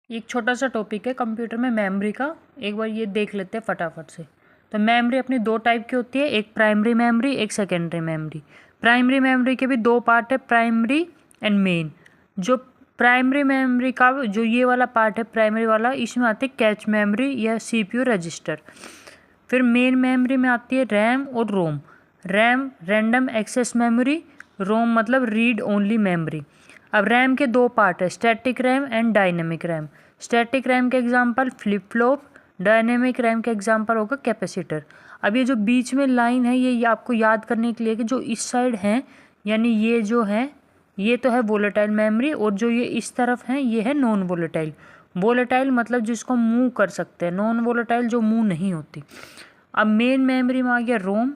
एक छोटा सा टॉपिक है कंप्यूटर में मेमोरी का, एक बार ये देख लेते हैं फटाफट से। तो मेमोरी अपनी दो टाइप की होती है, एक प्राइमरी मेमोरी, एक सेकेंडरी मेमोरी। प्राइमरी मेमोरी के भी दो पार्ट है, प्राइमरी एंड मेन। जो प्राइमरी मेमोरी का जो ये वाला पार्ट है प्राइमरी वाला, इसमें आती है कैच मेमोरी या सीपीयू रजिस्टर। फिर मेन मेमोरी में आती है रैम और ROM. RAM random access memory, ROM मतलब रीड ओनली मेमोरी। अब रैम के दो पार्ट है, static RAM and dynamic RAM. Static RAM के example flip flop, dynamic RAM के एग्जांपल होगा कैपेसिटर। अब ये जो बीच में लाइन है ये आपको याद करने के लिए कि जो इस साइड है यानी ये जो है ये तो है वोलेटाइल मेमोरी, और जो ये इस तरफ है ये है नॉन वोलेटाइल। वोलेटाइल मतलब जिसको मूव कर सकते हैं, नॉन वोलेटाइल जो मूव नहीं होती। अब मेन मेमोरी में आ गया रोम,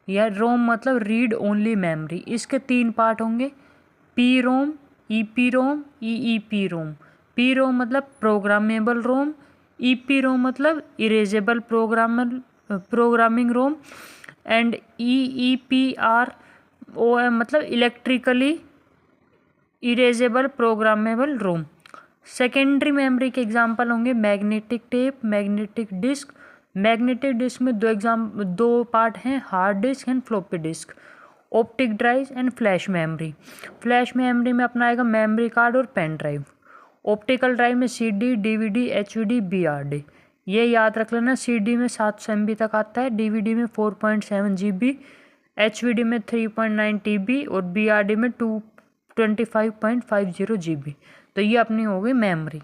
या रोम मतलब रीड ओनली मेमोरी। इसके तीन पार्ट होंगे, P ROM, E P ROM, E P ROM. P ROM मतलब programmable ROM, E P ROM मतलब erasable programming ROM, and E P R O M मतलब electrically erasable programmable ROM. Secondary memory के example होंगे magnetic tape, magnetic disk. Magnetic disk में दो part हैं, hard disk and floppy disk. Optic drive and flash memory. Flash memory में अपना आएगा memory card और पेन ड्राइव। ऑप्टिकल ड्राइव में सीडी, डीवीडी, एचवीडी, बीआरडी। ये याद रख लेना, सीडी में 700 MB तक आता है, डीवीडी में 4.7 GB, एचवीडी में 3.9 TB और बीआरडी में 25.50 GB। तो ये अपनी हो गई मेमोरी।